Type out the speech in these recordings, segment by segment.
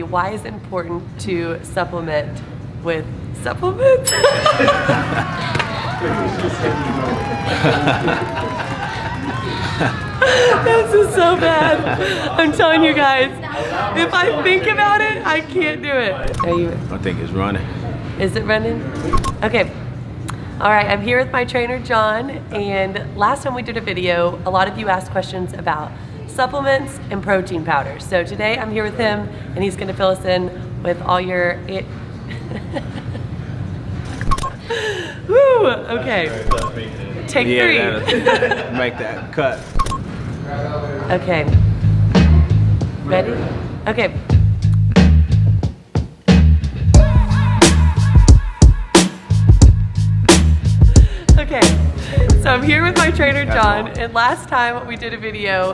Why is it important to supplement with supplements? This is so bad. I'm telling you guys, if I think about it, I can't do it. Are you? I think it's running. Is it running? Okay. All right, I'm here with my trainer, John, and last time we did a video, a lot of you asked questions about supplements and protein powders. So today I'm here with him, and he's gonna fill us in with all your... Woo, okay. Take three. Make that cut. Okay. Ready? Okay. Okay, so I'm here with my trainer, John, and last time we did a video,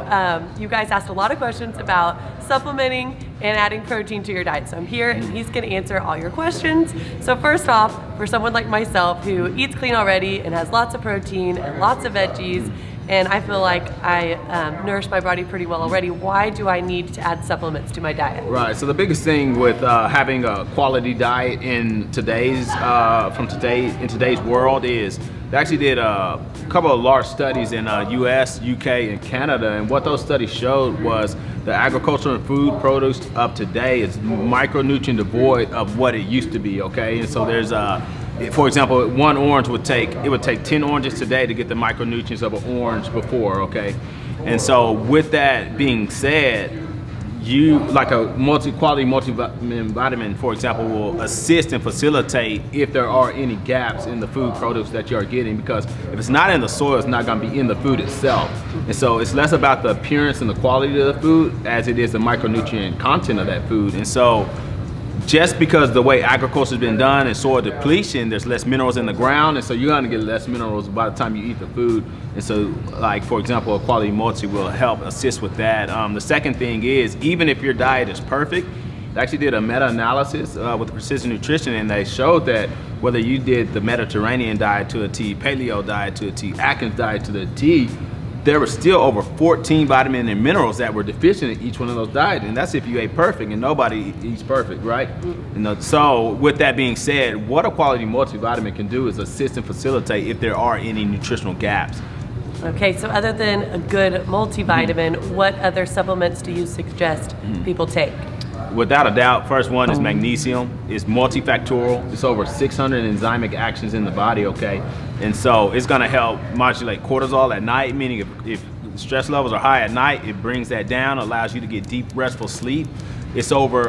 you guys asked a lot of questions about supplementing and adding protein to your diet. So I'm here and he's gonna answer all your questions. So first off, for someone like myself who eats clean already and has lots of protein and lots of veggies, and I feel like I nourish my body pretty well already, why do I need to add supplements to my diet? Right, so the biggest thing with having a quality diet in today's world is they actually did a couple of large studies in US, UK, and Canada, and what those studies showed was the agricultural and food produce of today is micronutrient devoid of what it used to be, okay? And so there's for example, one orange would take 10 oranges today to get the micronutrients of an orange before, okay? And so with that being said, you, like a quality multivitamin, for example, will assist and facilitate if there are any gaps in the food produce that you are getting, because if it's not in the soil, it's not going to be in the food itself. And so it's less about the appearance and the quality of the food as it is the micronutrient content of that food. And so just because the way agriculture has been done and soil depletion, there's less minerals in the ground, and so you're going to get less minerals by the time you eat the food. And so, like, for example, a quality multi will help assist with that. The second thing is, even if your diet is perfect, they actually did a meta-analysis with Precision Nutrition, and they showed that whether you did the Mediterranean diet to a T, Paleo diet to a T, Atkins diet to the T, there were still over 14 vitamins and minerals that were deficient in each one of those diets, and that's if you ate perfect, and nobody eats perfect, right? So with that being said, what a quality multivitamin can do is assist and facilitate if there are any nutritional gaps. Okay, so other than a good multivitamin, what other supplements do you suggest people take? Without a doubt, first one is magnesium. It's multifactorial. It's over 600 enzymic actions in the body, okay? And so it's gonna help modulate cortisol at night, meaning if stress levels are high at night, it brings that down, allows you to get deep, restful sleep. It's over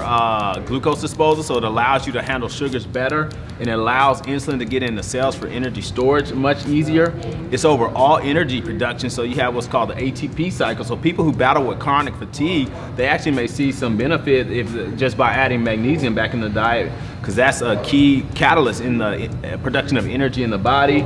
glucose disposal, so it allows you to handle sugars better, and it allows insulin to get in the cells for energy storage much easier. It's over all energy production, so you have what's called the ATP cycle. So people who battle with chronic fatigue, they actually may see some benefit just by adding magnesium back in the diet, because that's a key catalyst in the production of energy in the body.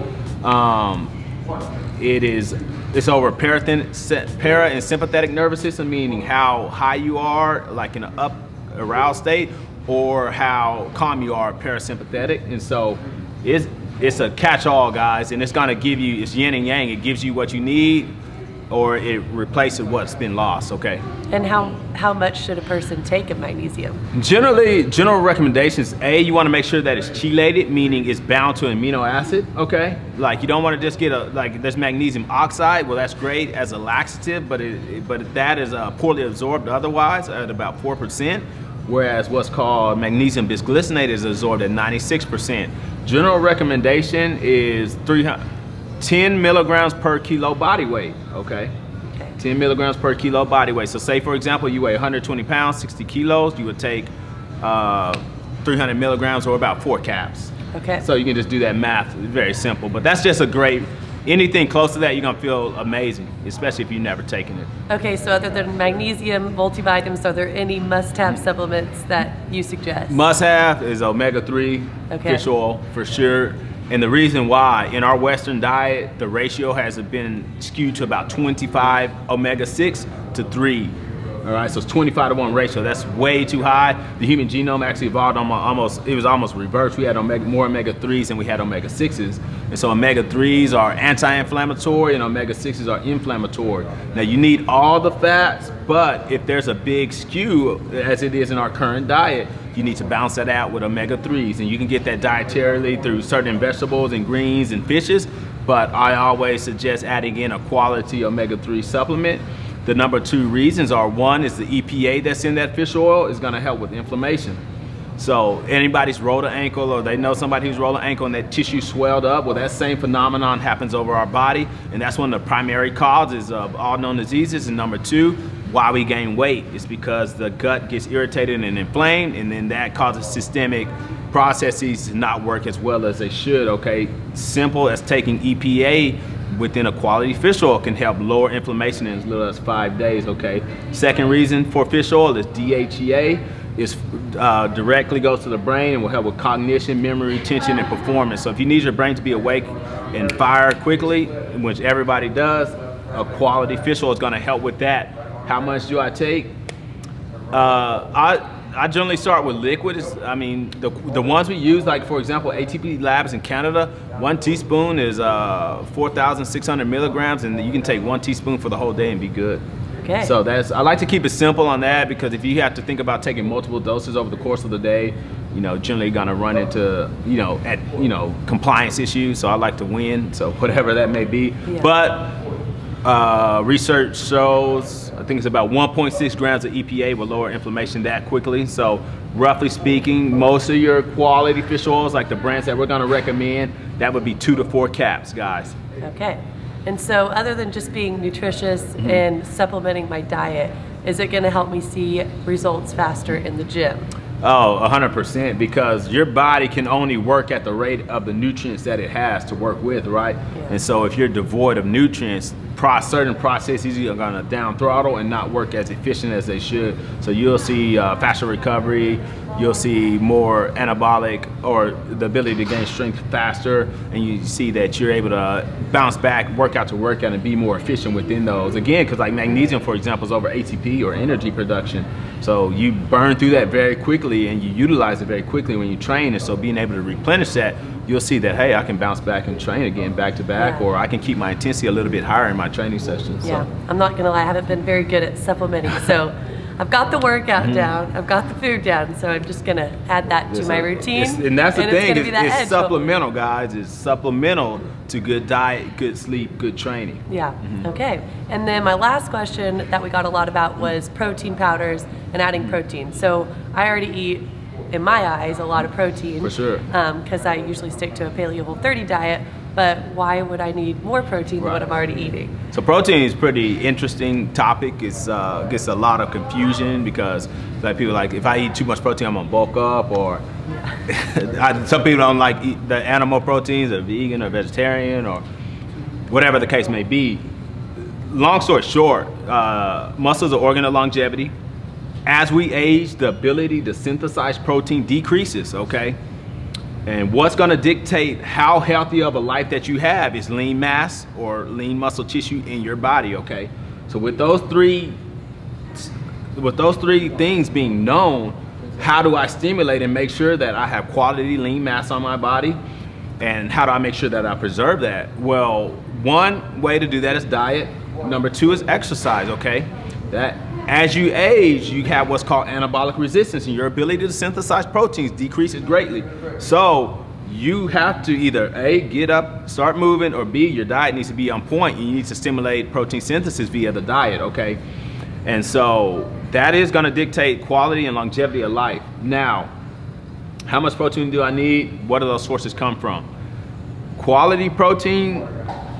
It's over para and sympathetic nervous system, meaning how high you are, like in an up aroused state, or how calm you are, parasympathetic. And so it's a catch-all, guys, and it's gonna give you, it's yin and yang. It gives you what you need, or it replaces what's been lost, okay? And how much should a person take of magnesium? Generally, general recommendations, you wanna make sure that it's chelated, meaning it's bound to amino acid, okay? Like, you don't wanna just get there's magnesium oxide, well, that's great as a laxative, but that is poorly absorbed otherwise at about 4%, whereas what's called magnesium bisglycinate is absorbed at 96%. General recommendation is 10 milligrams per kilo body weight, okay? 10 milligrams per kilo body weight. So say, for example, you weigh 120 pounds, 60 kilos, you would take 300 milligrams, or about 4 caps. Okay. So you can just do that math, it's very simple. But that's just a great, anything close to that, you're gonna feel amazing, especially if you've never taken it. Okay, so other than magnesium, multivitamins, are there any must-have supplements that you suggest? Must-have is omega-3 fish oil, for sure. And the reason why, in our Western diet, the ratio has been skewed to about 25 omega-6 to 3 All right, so it's 25-to-1 ratio. That's way too high. The human genome actually evolved it was almost reversed. We had more omega-3s than we had omega-6s. And so omega-3s are anti-inflammatory and omega-6s are inflammatory. Now you need all the fats, but if there's a big skew, as it is in our current diet, you need to balance that out with omega-3s. And you can get that dietarily through certain vegetables and greens and fishes, but I always suggest adding in a quality omega-3 supplement. The number 2 reasons are, one is the EPA that's in that fish oil is gonna help with inflammation. So anybody's rolled an ankle, or they know somebody who's rolled an ankle and that tissue swelled up, well, that same phenomenon happens over our body, and that's one of the primary causes of all known diseases. And number 2, why we gain weight is because the gut gets irritated and inflamed, and then that causes systemic processes to not work as well as they should, okay? Simple as taking EPA within a quality fish oil can help lower inflammation in as little as 5 days, okay? Second reason for fish oil is DHEA. It directly goes to the brain and will help with cognition, memory, retention, and performance. So if you need your brain to be awake and fire quickly, which everybody does, a quality fish oil is gonna help with that. How much do I take? I generally start with liquid. I mean, the ones we use, like for example, ATP Labs in Canada, 1 teaspoon is 4,600 milligrams, and you can take 1 teaspoon for the whole day and be good. Okay. So I like to keep it simple on that, because if you have to think about taking multiple doses over the course of the day, you know, generally gonna run into, compliance issues. So I like to win, so whatever that may be. Yeah. But research shows, I think it's about 1.6 grams of EPA will lower inflammation that quickly. So roughly speaking, most of your quality fish oils, like the brands that we're gonna recommend, that would be 2 to 4 caps, guys. Okay. And so other than just being nutritious and supplementing my diet, is it gonna help me see results faster in the gym? Oh, 100%, because your body can only work at the rate of the nutrients that it has to work with, right? Yeah. And so if you're devoid of nutrients, certain processes are gonna down throttle and not work as efficient as they should. So you'll see faster recovery, you'll see more anabolic, or the ability to gain strength faster, and you see that you're able to bounce back, workout to workout, and be more efficient within those. Again, because like magnesium, for example, is over ATP, or energy production. So you burn through that very quickly and you utilize it very quickly when you train, and so being able to replenish that, you'll see that, hey, I can bounce back and train again back to back, or I can keep my intensity a little bit higher in my training sessions. Yeah, So. I'm not gonna lie, I haven't been very good at supplementing, so I've got the workout down, I've got the food down, so I'm just gonna add that to my routine. And that's the thing, it's so supplemental, guys. It's supplemental to good diet, good sleep, good training. Yeah, okay. And then my last question that we got a lot about was protein powders and adding protein. So I already eat, in my eyes, a lot of protein. For sure. Because I usually stick to a Paleo Whole30 diet, but why would I need more protein than what I'm already eating? So protein is a pretty interesting topic. It's gets a lot of confusion, because like people like, if I eat too much protein, I'm gonna bulk up, or some people don't like eat the animal proteins, or vegan or vegetarian, or whatever the case may be. Long story short, muscle is an organ of longevity. As we age, the ability to synthesize protein decreases, okay? And what's gonna dictate how healthy of a life that you have is lean mass, or lean muscle tissue in your body, okay? So with those three things being known, how do I stimulate and make sure that I have quality lean mass on my body? And how do I make sure that I preserve that? Well, one way to do that is diet. Number 2 is exercise, okay? That as you age, you have what's called anabolic resistance, and your ability to synthesize proteins decreases greatly. So you have to either A, get up, start moving, or B, your diet needs to be on point. You need to stimulate protein synthesis via the diet, okay? And so that is gonna dictate quality and longevity of life. Now, how much protein do I need? What do those sources come from? Quality protein,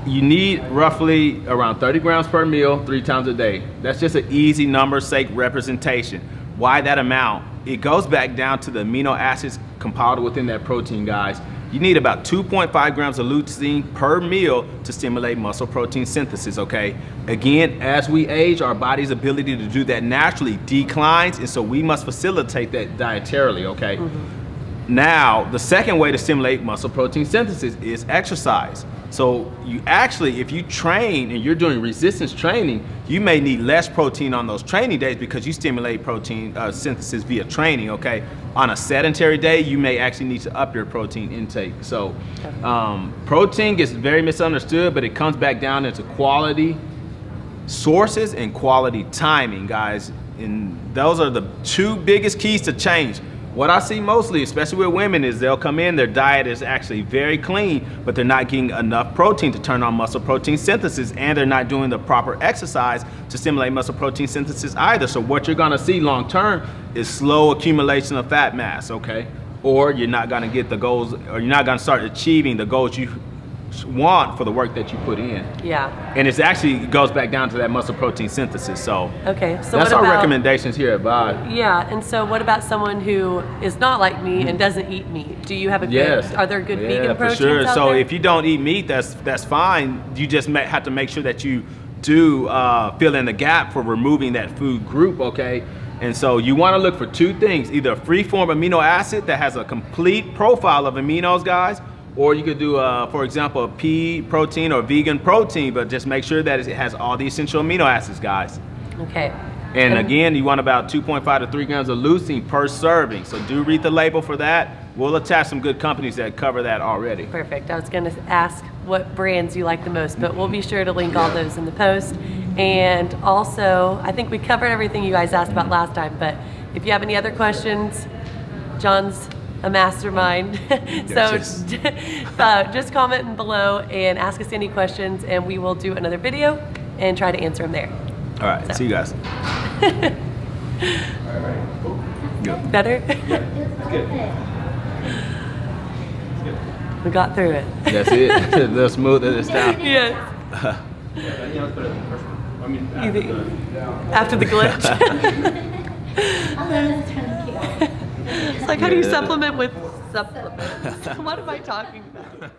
you need roughly around 30 grams per meal, 3 times a day. That's just an easy number sake representation. Why that amount? It goes back down to the amino acids compiled within that protein, guys. You need about 2.5 grams of leucine per meal to stimulate muscle protein synthesis, okay? Again, as we age, our body's ability to do that naturally declines, and so we must facilitate that dietarily, okay? Now, the second way to stimulate muscle protein synthesis is exercise. So you actually, if you train and you're doing resistance training, you may need less protein on those training days because you stimulate protein synthesis via training, okay? On a sedentary day, you may actually need to up your protein intake. So protein gets very misunderstood, but it comes back down into quality sources and quality timing, guys. And those are the two biggest keys to change. What I see mostly, especially with women, is they'll come in, their diet is actually very clean, but they're not getting enough protein to turn on muscle protein synthesis, and they're not doing the proper exercise to stimulate muscle protein synthesis either. So what you're gonna see long term is slow accumulation of fat mass, okay? Or you're not gonna get the goals, or you're not gonna start achieving the goals you want for the work that you put in. Yeah. And it actually goes back down to that muscle protein synthesis. So okay, so that's what about our recommendations here at VOD. Yeah, and so what about someone who is not like me and doesn't eat meat? Do you have a good, are there good vegan proteins for sure. out So there? if you don't eat meat, that's fine. You just have to make sure that you do fill in the gap for removing that food group, okay? And so you want to look for two things, either a free-form amino acid that has a complete profile of aminos, guys, or you could do, for example, a pea protein or vegan protein, but just make sure that it has all the essential amino acids, guys. Okay. And again, you want about 2.5 to 3 grams of leucine per serving. So do read the label for that. We'll attach some good companies that cover that already. Perfect. I was going to ask what brands you like the most, but we'll be sure to link all those in the post. And also, I think we covered everything you guys asked about last time, but if you have any other questions, John's a mastermind. So just comment below and ask us any questions, and we will do another video and try to answer them there. All right, see you guys. Good. Better? Good. We got through it. That's it. A little smoother this time. Yes. After the glitch. It's like, how do you supplement with supplements? What am I talking about?